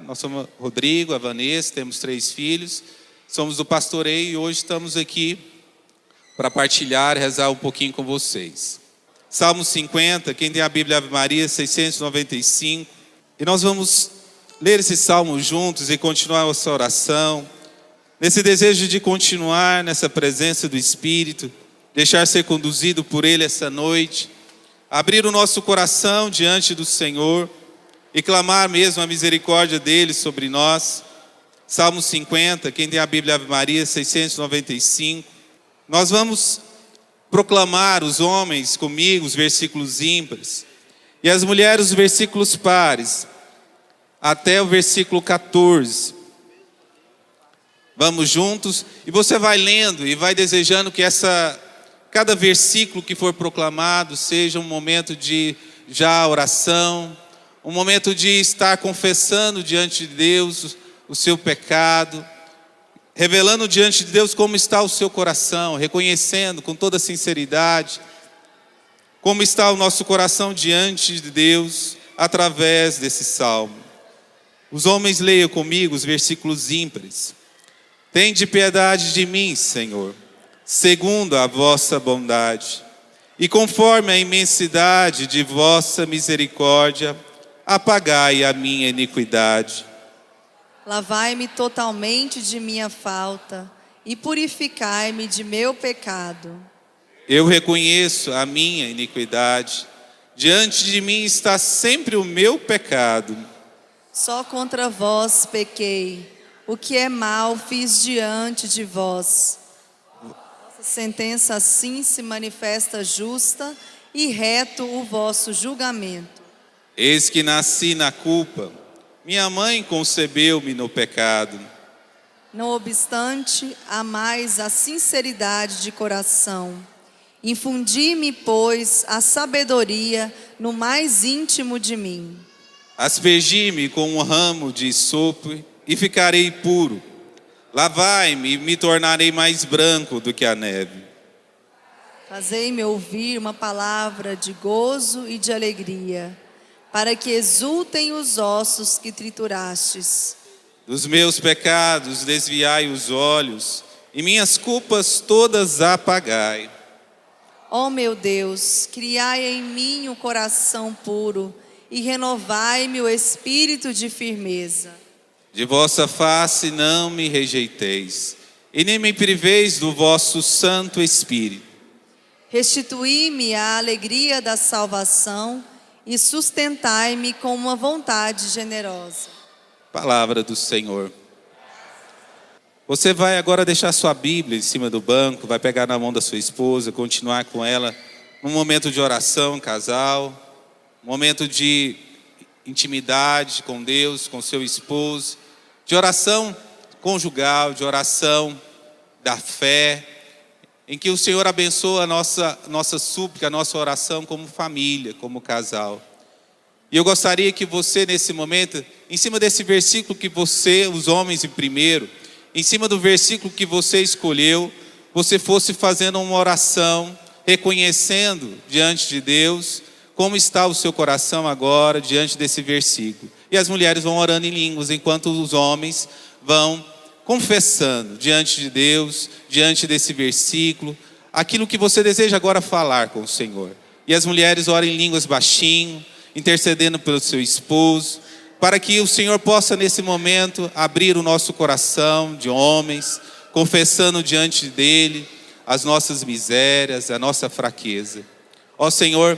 Nós somos Rodrigo, a Vanessa, temos 3 filhos. Somos do pastoreio e hoje estamos aqui para partilhar, rezar um pouquinho com vocês. Salmo 50, quem tem a Bíblia Ave Maria, 695. E nós vamos ler esse salmo juntos e continuar essa oração. Nesse desejo de continuar nessa presença do Espírito, deixar ser conduzido por Ele essa noite, abrir o nosso coração diante do Senhor e clamar mesmo a misericórdia dEle sobre nós. Salmo 50, quem tem a Bíblia Ave Maria, 695. Nós vamos proclamar, os homens comigo, os versículos ímpares, e as mulheres os versículos pares, até o versículo 14. Vamos juntos, e você vai lendo e vai desejando que cada versículo que for proclamado seja um momento de oração, um momento de estar confessando diante de Deus o seu pecado, revelando diante de Deus como está o seu coração, reconhecendo com toda sinceridade como está o nosso coração diante de Deus através desse salmo. Os homens leiam comigo os versículos ímpares. Tende piedade de mim, Senhor, segundo a vossa bondade, e conforme a imensidade de vossa misericórdia, apagai a minha iniquidade. Lavai-me totalmente de minha falta e purificai-me de meu pecado. Eu reconheço a minha iniquidade, diante de mim está sempre o meu pecado. Só contra vós pequei, o que é mal fiz diante de vós. Vossa sentença assim se manifesta justa e reto o vosso julgamento. Eis que nasci na culpa, minha mãe concebeu-me no pecado. Não obstante, amais a sinceridade de coração. Infundi-me, pois, a sabedoria no mais íntimo de mim. Aspergi-me com um ramo de hisopo e ficarei puro. Lavai-me e me tornarei mais branco do que a neve. Fazei-me ouvir uma palavra de gozo e de alegria, para que exultem os ossos que triturastes. Dos meus pecados desviai os olhos, e minhas culpas todas apagai. Ó meu Deus, criai em mim um coração puro, e renovai-me o espírito de firmeza. De vossa face não me rejeiteis, e nem me priveis do vosso Santo Espírito. Restituí-me a alegria da salvação, e sustentai-me com uma vontade generosa. Palavra do Senhor. Você vai agora deixar sua Bíblia em cima do banco, vai pegar na mão da sua esposa, continuar com ela num momento de oração, casal, um momento de intimidade com Deus, com seu esposo, de oração conjugal, de oração da fé, em que o Senhor abençoa a nossa súplica, a nossa oração como família, como casal. E eu gostaria que você, nesse momento, em cima desse versículo que você, os homens em primeiro, em cima do versículo que você escolheu, você fosse fazendo uma oração, reconhecendo diante de Deus como está o seu coração agora diante desse versículo. E as mulheres vão orando em línguas, enquanto os homens vão confessando diante de Deus, diante desse versículo, aquilo que você deseja agora falar com o Senhor. E as mulheres oram em línguas baixinho, intercedendo pelo seu esposo, para que o Senhor possa nesse momento abrir o nosso coração de homens, confessando diante dele as nossas misérias, a nossa fraqueza. Ó Senhor,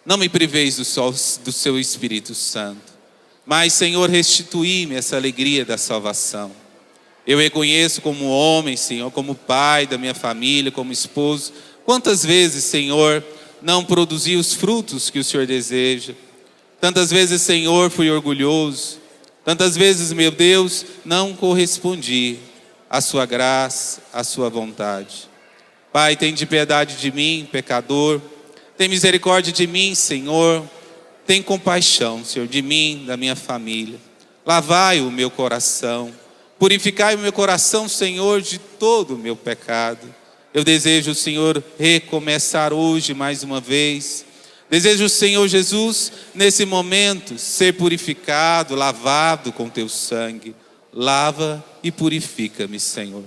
não me priveis do seu Espírito Santo, mas Senhor, restituí-me essa alegria da salvação. Eu reconheço como homem, Senhor, como pai da minha família, como esposo, quantas vezes, Senhor, não produzi os frutos que o Senhor deseja. Tantas vezes, Senhor, fui orgulhoso. Tantas vezes, meu Deus, não correspondi à sua graça, à sua vontade. Pai, tem de piedade de mim, pecador. Tem misericórdia de mim, Senhor. Tem compaixão, Senhor, de mim, da minha família. Lavai o meu coração. Purificai o meu coração, Senhor, de todo o meu pecado. Eu desejo, Senhor, recomeçar hoje mais uma vez. Desejo, Senhor Jesus, nesse momento, ser purificado, lavado com teu sangue. Lava e purifica-me, Senhor.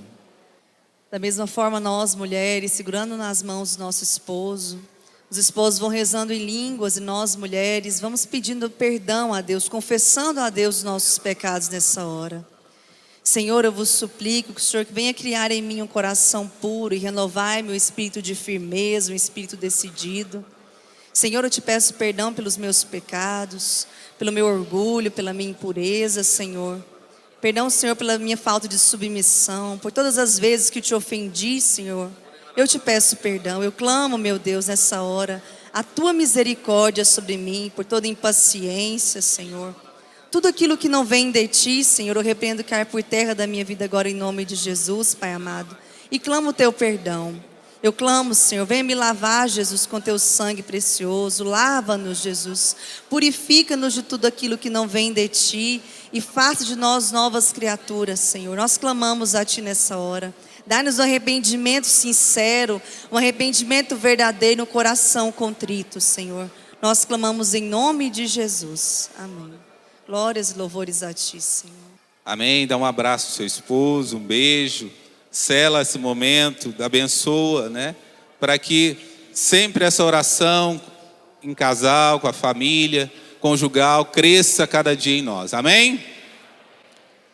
Da mesma forma, nós, mulheres, segurando nas mãos do nosso esposo, os esposos vão rezando em línguas e nós, mulheres, vamos pedindo perdão a Deus, confessando a Deus os nossos pecados nessa hora. Senhor, eu vos suplico que o Senhor venha criar em mim um coração puro e renovar meu espírito de firmeza, um espírito decidido. Senhor, eu te peço perdão pelos meus pecados, pelo meu orgulho, pela minha impureza, Senhor. Perdão, Senhor, pela minha falta de submissão, por todas as vezes que te ofendi, Senhor. Eu te peço perdão, eu clamo, meu Deus, nessa hora, a tua misericórdia sobre mim, por toda impaciência, Senhor. Tudo aquilo que não vem de ti, Senhor, eu repreendo cair por terra da minha vida agora em nome de Jesus, Pai amado. E clamo o teu perdão. Eu clamo, Senhor, venha me lavar, Jesus, com teu sangue precioso. Lava-nos, Jesus. Purifica-nos de tudo aquilo que não vem de ti. E faça de nós novas criaturas, Senhor. Nós clamamos a ti nessa hora. Dá-nos um arrependimento sincero, um arrependimento verdadeiro no coração contrito, Senhor. Nós clamamos em nome de Jesus. Amém. Glórias e louvores a ti, Senhor. Amém. Dá um abraço ao seu esposo, um beijo. Sela esse momento, abençoa, né? Para que sempre essa oração em casal, com a família, conjugal, cresça cada dia em nós. Amém?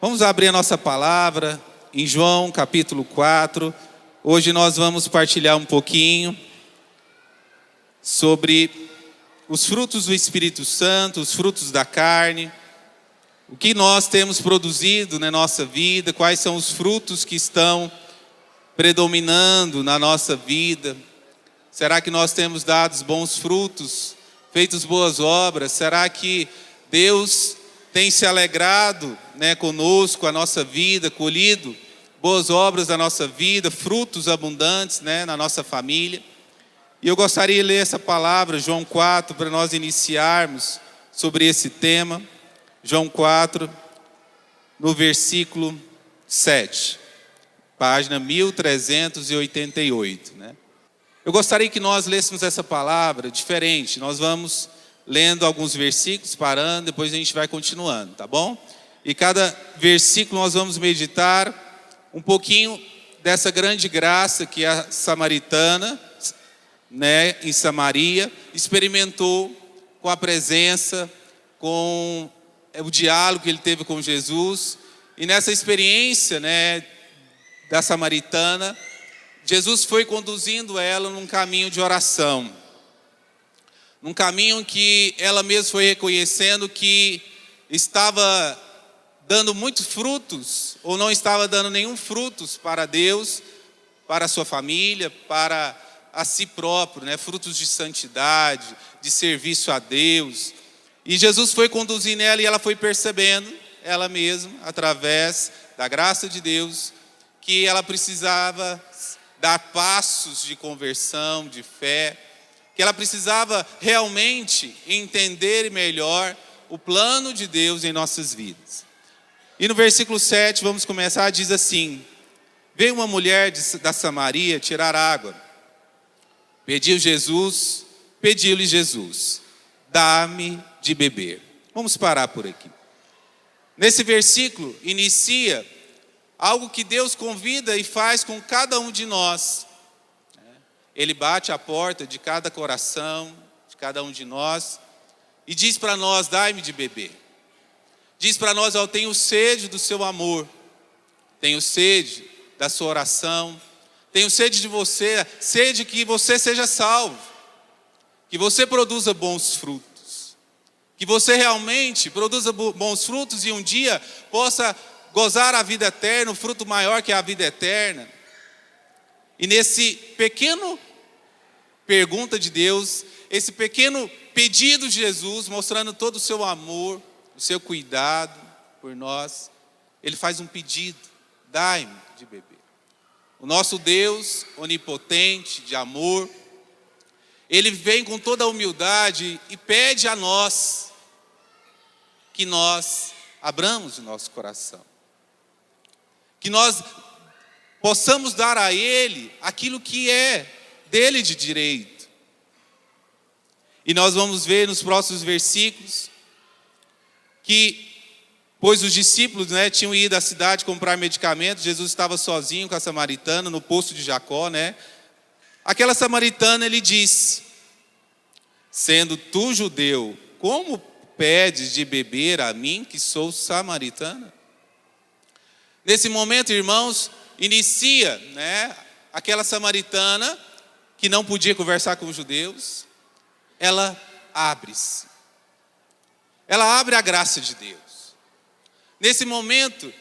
Vamos abrir a nossa palavra em João capítulo 4. Hoje nós vamos partilhar um pouquinho sobre os frutos do Espírito Santo, os frutos da carne. O que nós temos produzido na nossa vida, quais são os frutos que estão predominando na nossa vida? Será que nós temos dado bons frutos, feitos boas obras? Será que Deus tem se alegrado, né, conosco, a nossa vida, colhido boas obras da nossa vida, frutos abundantes, né, na nossa família? E eu gostaria de ler essa palavra, João 4, para nós iniciarmos sobre esse tema. João 4, no versículo 7, página 1388, né? Eu gostaria que nós lêssemos essa palavra diferente. Nós vamos lendo alguns versículos, parando, depois a gente vai continuando, tá bom? E cada versículo nós vamos meditar um pouquinho dessa grande graça que a samaritana, né, em Samaria, experimentou com a presença, com o diálogo que ele teve com Jesus. E nessa experiência, né, da samaritana, Jesus foi conduzindo ela num caminho de oração, num caminho que ela mesma foi reconhecendo que estava dando muitos frutos, ou não estava dando nenhum frutos para Deus, para a sua família, para a si próprio, né? Frutos de santidade, de serviço a Deus. E Jesus foi conduzindo ela e ela foi percebendo, ela mesma, através da graça de Deus, que ela precisava dar passos de conversão, de fé, que ela precisava realmente entender melhor o plano de Deus em nossas vidas. E no versículo 7, vamos começar, diz assim: veio uma mulher da Samaria tirar água. Pediu-lhe Jesus, dá-me de beber. Vamos parar por aqui. Nesse versículo inicia algo que Deus convida e faz com cada um de nós. Ele bate a porta de cada coração, de cada um de nós, e diz para nós: dai-me de beber. Diz para nós: eu tenho sede do seu amor, tenho sede da sua oração, tenho sede de você, sede que você seja salvo, que você produza bons frutos, que você realmente produza bons frutos e um dia possa gozar a vida eterna, o fruto maior que é a vida eterna. E nesse pequeno pergunta de Deus, esse pequeno pedido de Jesus, mostrando todo o seu amor, o seu cuidado por nós, ele faz um pedido: dai-me de beber. O nosso Deus onipotente, de amor, ele vem com toda a humildade e pede a nós que nós abramos o nosso coração, que nós possamos dar a ele aquilo que é dele de direito. E nós vamos ver nos próximos versículos que, pois os discípulos, tinham ido à cidade comprar medicamentos, Jesus estava sozinho com a samaritana no poço de Jacó, Aquela samaritana lhe disse: sendo tu judeu, como pedes de beber a mim, que sou samaritana? Nesse momento, irmãos, inicia, aquela samaritana que não podia conversar com os judeus, ela abre-se. Ela abre a graça de Deus. Nesse momento,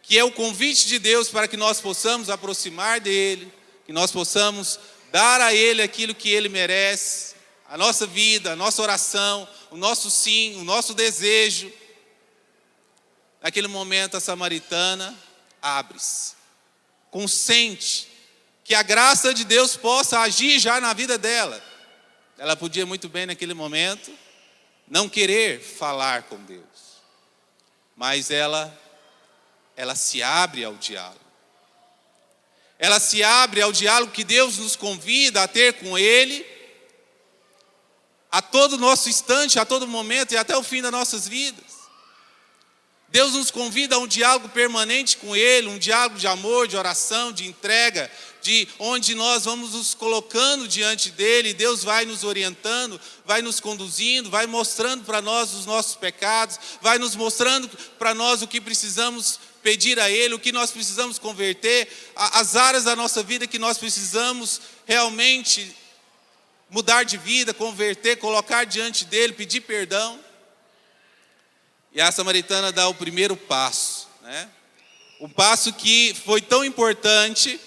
que é o convite de Deus para que nós possamos aproximar dEle, que nós possamos dar a Ele aquilo que Ele merece, a nossa vida, a nossa oração, o nosso sim, o nosso desejo. Naquele momento a samaritana abre-se, consente que a graça de Deus possa agir já na vida dela. Ela podia muito bem naquele momento não querer falar com Deus, mas ela se abre ao diálogo. Ela se abre ao diálogo que Deus nos convida a ter com Ele, a todo nosso instante, a todo momento e até o fim das nossas vidas. Deus nos convida a um diálogo permanente com Ele, um diálogo de amor, de oração, de entrega, de onde nós vamos nos colocando diante dEle. Deus vai nos orientando, vai nos conduzindo, vai mostrando para nós os nossos pecados, vai nos mostrando para nós o que precisamos pedir a Ele, o que nós precisamos converter, as áreas da nossa vida que nós precisamos realmente mudar de vida, converter, colocar diante dEle, pedir perdão. E a samaritana dá o primeiro passo, um passo que foi tão importante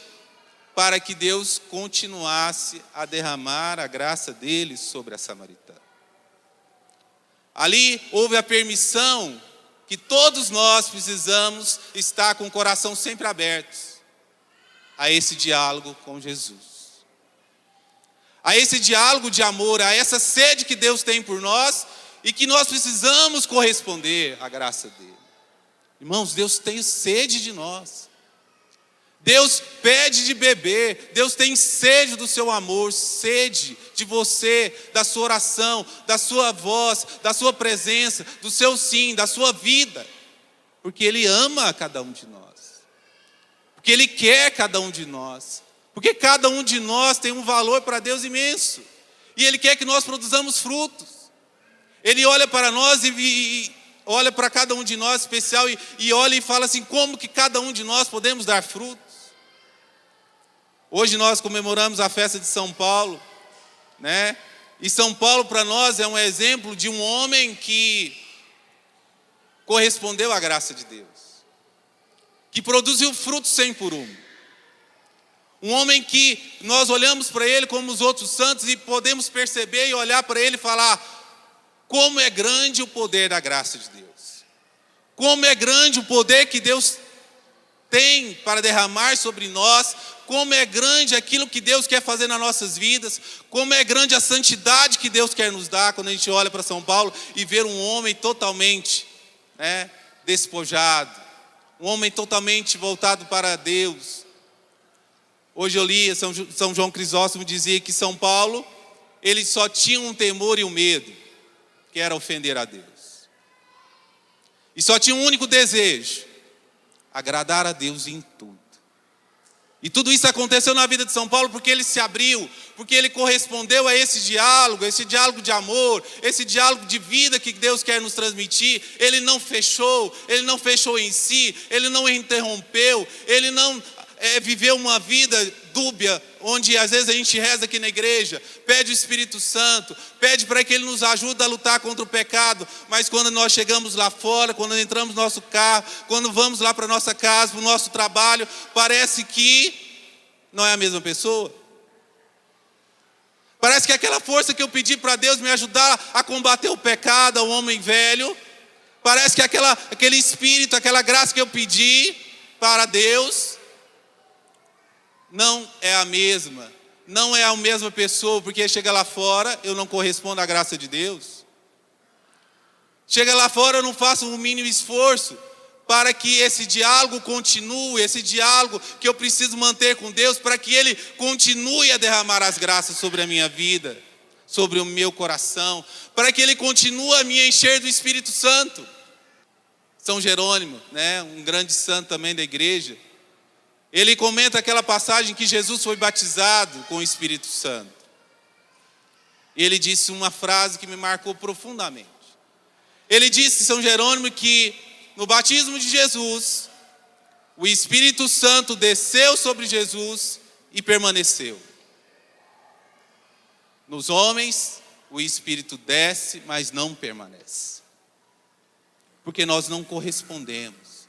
para que Deus continuasse a derramar a graça dele sobre a samaritana. Ali houve a permissão que todos nós precisamos estar com o coração sempre aberto a esse diálogo com Jesus, a esse diálogo de amor, a essa sede que Deus tem por nós e que nós precisamos corresponder à graça dele. Irmãos, Deus tem sede de nós. Deus pede de beber. Deus tem sede do seu amor, sede de você, da sua oração, da sua voz, da sua presença, do seu sim, da sua vida. Porque Ele ama cada um de nós. Porque Ele quer cada um de nós. Porque cada um de nós tem um valor para Deus imenso. E Ele quer que nós produzamos frutos. Ele olha para nós e olha para cada um de nós especial e olha e fala assim: como que cada um de nós podemos dar frutos? Hoje nós comemoramos a festa de São Paulo, E São Paulo para nós é um exemplo de um homem que correspondeu à graça de Deus, que produziu frutos 100 por 1. Um homem que nós olhamos para ele como os outros santos e podemos perceber e olhar para ele e falar: como é grande o poder da graça de Deus. Como é grande o poder que Deus tem para derramar sobre nós. Como é grande aquilo que Deus quer fazer nas nossas vidas. Como é grande a santidade que Deus quer nos dar. Quando a gente olha para São Paulo e vê um homem totalmente despojado. Um homem totalmente voltado para Deus. Hoje eu li, São João Crisóstomo dizia que São Paulo, ele só tinha um temor e um medo, que era ofender a Deus. E só tinha um único desejo: agradar a Deus em tudo. E tudo isso aconteceu na vida de São Paulo porque ele se abriu, porque ele correspondeu a esse diálogo de amor, esse diálogo de vida que Deus quer nos transmitir. Ele não fechou em si, ele não interrompeu, ele não viveu uma vida dúbia, onde às vezes a gente reza aqui na igreja, pede o Espírito Santo, pede para que Ele nos ajude a lutar contra o pecado, mas quando nós chegamos lá fora, quando entramos no nosso carro, quando vamos lá para a nossa casa, para o nosso trabalho, parece que não é a mesma pessoa. Parece que aquela força que eu pedi para Deus me ajudar a combater o pecado, o homem velho, parece que aquele espírito, aquela graça que eu pedi para Deus, não é a mesma, não é a mesma pessoa, porque chega lá fora, eu não correspondo à graça de Deus. Chega lá fora, eu não faço um mínimo esforço para que esse diálogo continue, esse diálogo que eu preciso manter com Deus, para que Ele continue a derramar as graças sobre a minha vida, sobre o meu coração, para que Ele continue a me encher do Espírito Santo. São Jerônimo, né, um grande santo também da igreja, ele comenta aquela passagem que Jesus foi batizado com o Espírito Santo. Ele disse uma frase que me marcou profundamente. Ele disse, São Jerônimo, que no batismo de Jesus, o Espírito Santo desceu sobre Jesus e permaneceu. Nos homens, o Espírito desce, mas não permanece. Porque nós não correspondemos.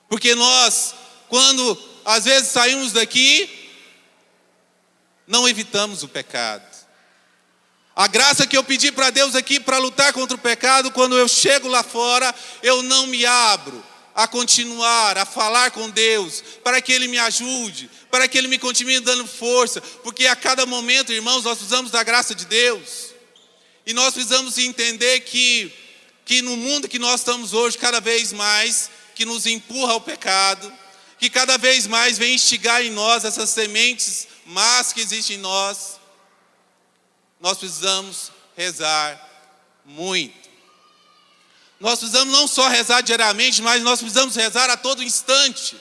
Porque nós, quando às vezes saímos daqui, não evitamos o pecado. A graça que eu pedi para Deus aqui para lutar contra o pecado, quando eu chego lá fora, eu não me abro a continuar, a falar com Deus, para que Ele me ajude, para que Ele me continue dando força, porque a cada momento, irmãos, nós precisamos da graça de Deus, e nós precisamos entender que no mundo que nós estamos hoje, cada vez mais, que nos empurra ao pecado, que cada vez mais vem instigar em nós essas sementes más que existem em nós, nós precisamos rezar muito. Nós precisamos não só rezar diariamente, mas nós precisamos rezar a todo instante.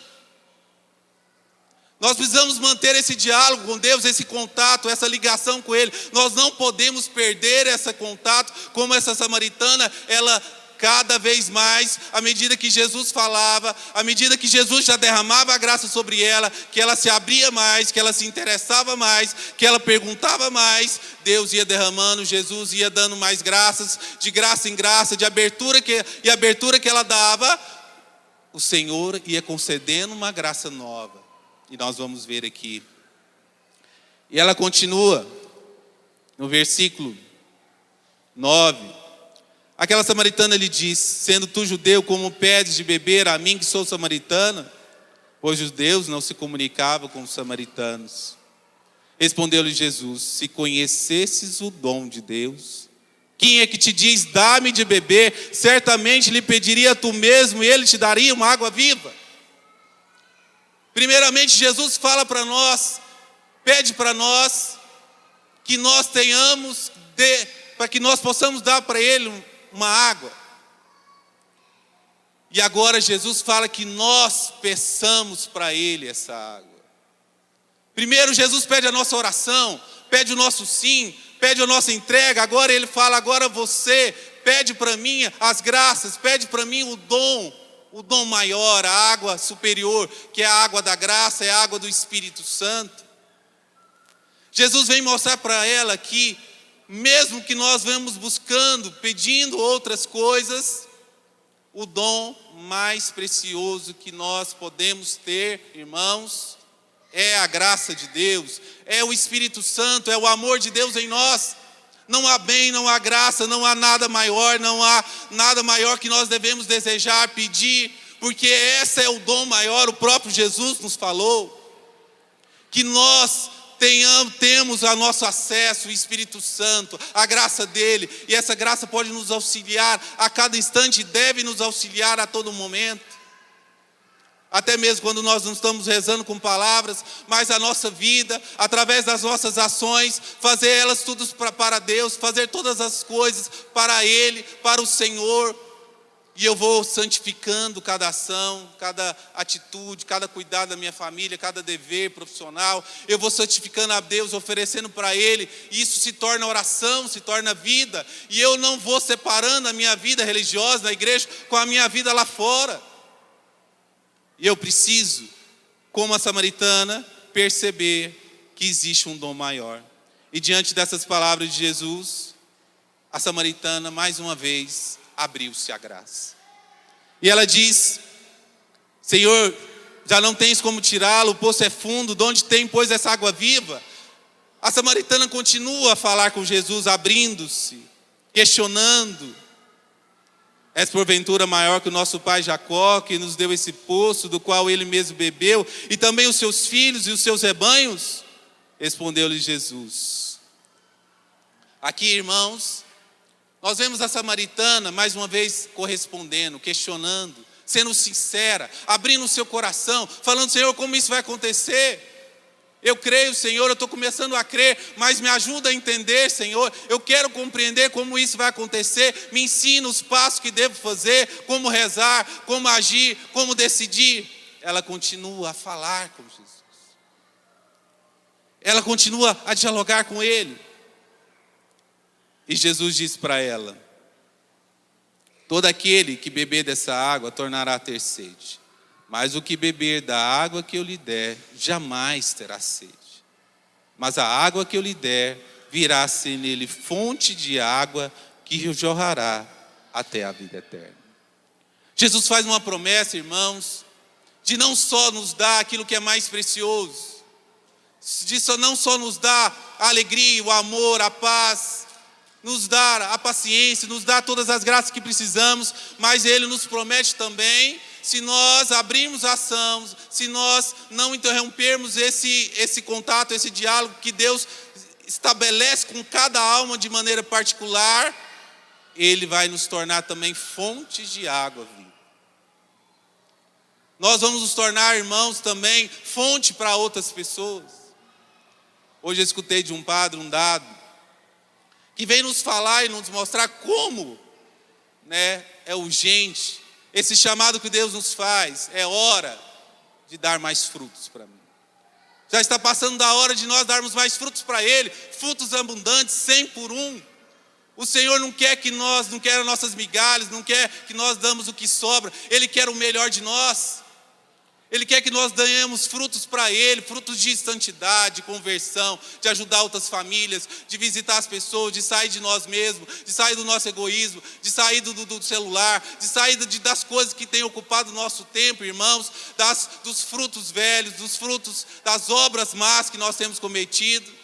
Nós precisamos manter esse diálogo com Deus, esse contato, essa ligação com Ele. Nós não podemos perder esse contato, como essa samaritana, ela cada vez mais, à medida que Jesus falava, à medida que Jesus já derramava a graça sobre ela, que ela se abria mais, que ela se interessava mais, que ela perguntava mais, Deus ia derramando, Jesus ia dando mais graças, de graça em graça, de abertura e abertura que ela dava, o Senhor ia concedendo uma graça nova. E nós vamos ver aqui. E ela continua, no versículo 9. Aquela samaritana lhe disse, sendo tu judeu, como pedes de beber a mim que sou samaritana? Pois os judeus não se comunicavam com os samaritanos. Respondeu-lhe Jesus, se conhecesses o dom de Deus, quem é que te diz, dá-me de beber? Certamente lhe pediria tu mesmo e ele te daria uma água viva. Primeiramente, Jesus fala para nós, pede para nós, que nós tenhamos, para que nós possamos dar para Ele uma água. E agora Jesus fala que nós peçamos para Ele essa água. Primeiro Jesus pede a nossa oração, pede o nosso sim, pede a nossa entrega. Agora Ele fala, agora você pede para mim as graças, pede para mim o dom maior, a água superior, que é a água da graça, é a água do Espírito Santo. Jesus vem mostrar para ela que, mesmo que nós vamos buscando, pedindo outras coisas, o dom mais precioso que nós podemos ter, irmãos, é a graça de Deus, é o Espírito Santo, é o amor de Deus em nós. Não há bem, não há graça, não há nada maior, não há nada maior que nós devemos desejar, pedir, porque esse é o dom maior. O próprio Jesus nos falou que nós temos a nosso acesso, o Espírito Santo, a graça dele, e essa graça pode nos auxiliar a cada instante, deve nos auxiliar a todo momento, até mesmo quando nós não estamos rezando com palavras, mas a nossa vida, através das nossas ações, fazer elas tudo para Deus, fazer todas as coisas para Ele, para o Senhor. E eu vou santificando cada ação, cada atitude, cada cuidado da minha família, cada dever profissional. Eu vou santificando a Deus, oferecendo para Ele. E isso se torna oração, se torna vida. E eu não vou separando a minha vida religiosa na igreja com a minha vida lá fora. E eu preciso, como a samaritana, perceber que existe um dom maior. E diante dessas palavras de Jesus, a samaritana, mais uma vez, abriu-se a graça. E ela diz, Senhor, já não tens como tirá-lo, o poço é fundo, de onde tem, pois, essa água viva? A samaritana continua a falar com Jesus, abrindo-se, questionando. És porventura maior que o nosso pai Jacó, que nos deu esse poço, do qual ele mesmo bebeu, e também os seus filhos e os seus rebanhos? Respondeu-lhe Jesus. Aqui, irmãos, nós vemos a samaritana, mais uma vez, correspondendo, questionando, sendo sincera, abrindo o seu coração, falando, Senhor, como isso vai acontecer? Eu creio, Senhor, eu estou começando a crer, mas me ajuda a entender, Senhor. Eu quero compreender como isso vai acontecer. Me ensina os passos que devo fazer, como rezar, como agir, como decidir. Ela continua a falar com Jesus. Ela continua a dialogar com Ele. E Jesus diz para ela: todo aquele que beber dessa água tornará a ter sede. Mas o que beber da água que eu lhe der, jamais terá sede. Mas a água que eu lhe der, virá a ser nele fonte de água que jorrará até a vida eterna. Jesus faz uma promessa, irmãos, de não só nos dar aquilo que é mais precioso, de não só nos dar a alegria, o amor, a paz, nos dar a paciência, nos dar todas as graças que precisamos, mas Ele nos promete também, se nós abrirmos a ação, se nós não interrompermos esse contato, esse diálogo que Deus estabelece com cada alma de maneira particular, Ele vai nos tornar também fontes de água viva. Nós vamos nos tornar, irmãos, também fonte para outras pessoas. Hoje eu escutei de um padre um dado que vem nos falar e nos mostrar como, é urgente esse chamado que Deus nos faz. É hora de dar mais frutos para mim. Já está passando da hora de nós darmos mais frutos para Ele, frutos abundantes, 100 por 1. O Senhor não quer não quer as nossas migalhas, não quer que nós damos o que sobra. Ele quer o melhor de nós. Ele quer que nós demos frutos para Ele, frutos de santidade, de conversão, de ajudar outras famílias, de visitar as pessoas, de sair de nós mesmos, de sair do nosso egoísmo, de sair do celular, de sair das coisas que têm ocupado o nosso tempo, irmãos, dos frutos velhos, dos frutos das obras más que nós temos cometido,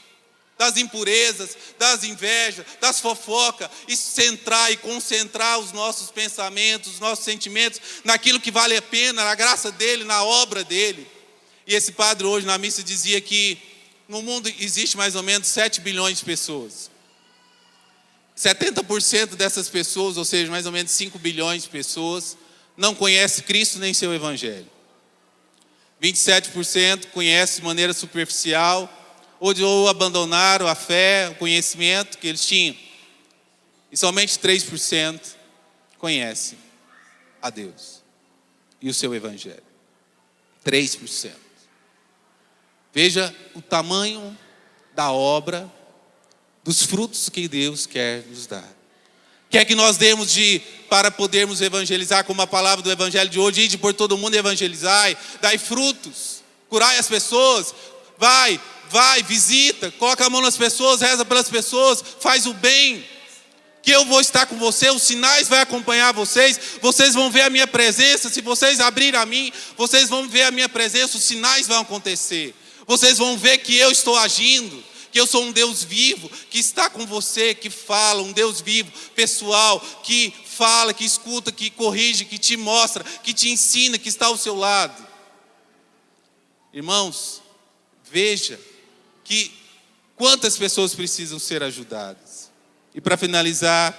das impurezas, das invejas, das fofocas, e centrar e concentrar os nossos pensamentos, os nossos sentimentos naquilo que vale a pena, na graça dEle, na obra dEle. E esse padre hoje na missa dizia que no mundo existe mais ou menos 7 bilhões de pessoas. 70% dessas pessoas, ou seja, mais ou menos 5 bilhões de pessoas, não conhecem Cristo nem seu Evangelho. 27% conhecem de maneira superficial, ou abandonaram a fé, o conhecimento que eles tinham. E somente 3% conhecem a Deus e o seu Evangelho. 3%. Veja o tamanho da obra, dos frutos que Deus quer nos dar. Quer que nós demos para podermos evangelizar, como a palavra do Evangelho de hoje: ide por todo mundo e evangelizai, dai frutos, curai as pessoas, vai, visita, coloca a mão nas pessoas, reza pelas pessoas, faz o bem, que eu vou estar com você, os sinais vão acompanhar vocês vão ver a minha presença, se vocês abrirem a mim, vocês vão ver a minha presença, os sinais vão acontecer, vocês vão ver que eu estou agindo, que eu sou um Deus vivo, que está com você, que fala, um Deus vivo, pessoal, que fala, que escuta, que corrige, que te mostra, que te ensina, que está ao seu lado. Irmãos, veja que quantas pessoas precisam ser ajudadas. E para finalizar,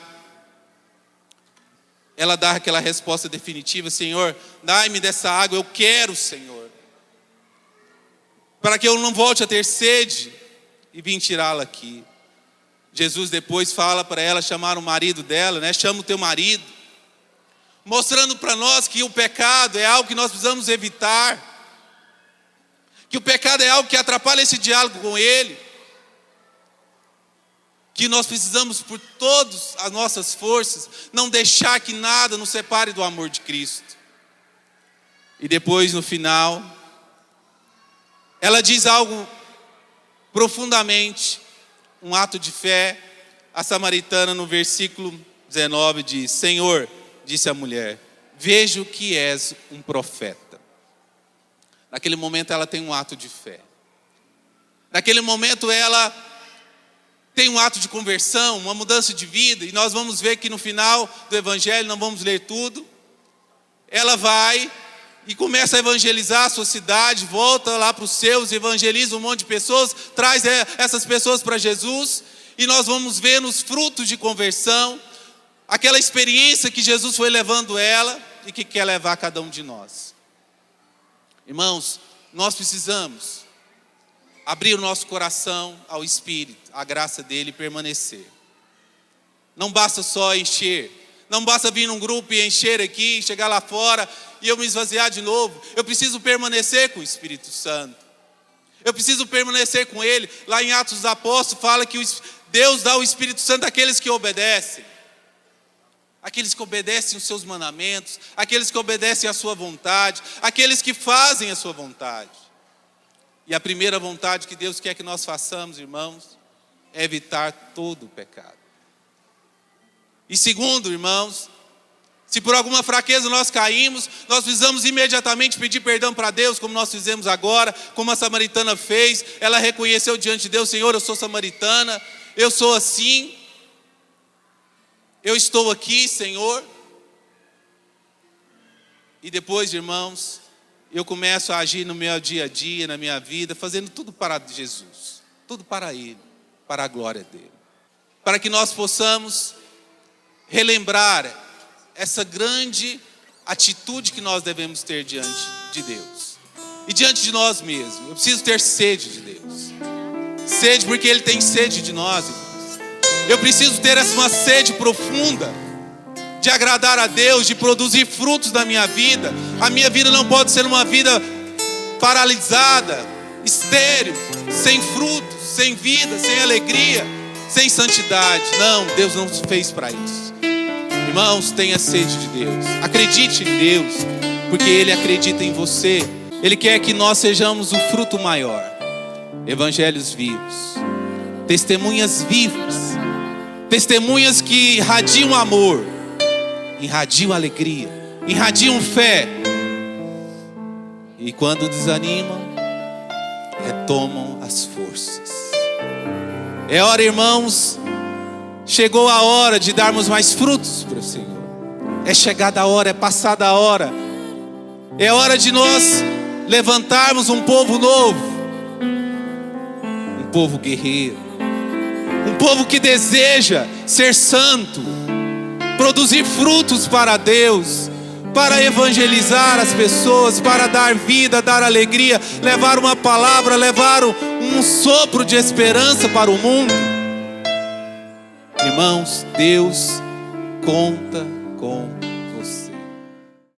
ela dá aquela resposta definitiva: Senhor, dai-me dessa água, eu quero, Senhor, para que eu não volte a ter sede, e vim tirá-la aqui. Jesus depois fala para ela chamar o marido dela, chama o teu marido, mostrando para nós que o pecado é algo que nós precisamos evitar, que o pecado é algo que atrapalha esse diálogo com Ele, que nós precisamos, por todas as nossas forças, não deixar que nada nos separe do amor de Cristo. E depois, no final, ela diz algo profundamente, um ato de fé. A samaritana, no versículo 19, diz: Senhor, disse a mulher, vejo que és um profeta. Naquele momento ela tem um ato de fé. Naquele momento ela tem um ato de conversão, uma mudança de vida. E nós vamos ver que no final do Evangelho, não vamos ler tudo, ela vai e começa a evangelizar a sua cidade, volta lá para os seus, evangeliza um monte de pessoas, traz essas pessoas para Jesus. E nós vamos ver nos frutos de conversão, aquela experiência que Jesus foi levando ela e que quer levar cada um de nós. Irmãos, nós precisamos abrir o nosso coração ao Espírito, à graça dele permanecer. Não basta só encher, não basta vir num grupo e encher aqui, chegar lá fora e eu me esvaziar de novo. Eu preciso permanecer com o Espírito Santo. Eu preciso permanecer com ele. Lá em Atos dos Apóstolos fala que Deus dá o Espírito Santo àqueles que obedecem. Aqueles que obedecem os seus mandamentos, aqueles que obedecem à sua vontade, aqueles que fazem a sua vontade. E a primeira vontade que Deus quer que nós façamos, irmãos, é evitar todo o pecado. E segundo, irmãos, se por alguma fraqueza nós caímos, nós precisamos imediatamente pedir perdão para Deus, como nós fizemos agora, como a samaritana fez. Ela reconheceu diante de Deus: Senhor, eu sou samaritana, eu sou assim, eu estou aqui, Senhor. E depois, irmãos, eu começo a agir no meu dia a dia, na minha vida, fazendo tudo para Jesus, tudo para Ele, para a glória dEle. Para que nós possamos relembrar essa grande atitude que nós devemos ter diante de Deus e diante de nós mesmos. Eu preciso ter sede de Deus, sede porque Ele tem sede de nós, irmãos. Eu preciso ter uma sede profunda de agradar a Deus, de produzir frutos na minha vida. A minha vida não pode ser uma vida paralisada, estéril, sem frutos, sem vida, sem alegria, sem santidade. Não, Deus não nos fez para isso. Irmãos, tenha sede de Deus, acredite em Deus, porque Ele acredita em você. Ele quer que nós sejamos o fruto maior. Evangelhos vivos, testemunhas vivas, testemunhas que irradiam amor, irradiam alegria, irradiam fé. E quando desanimam, retomam as forças. É hora, irmãos, chegou a hora de darmos mais frutos para o Senhor. É chegada a hora, é passada a hora. É hora de nós levantarmos um povo novo, um povo guerreiro, um povo que deseja ser santo, produzir frutos para Deus, para evangelizar as pessoas, para dar vida, dar alegria, levar uma palavra, levar um sopro de esperança para o mundo. Irmãos, Deus conta com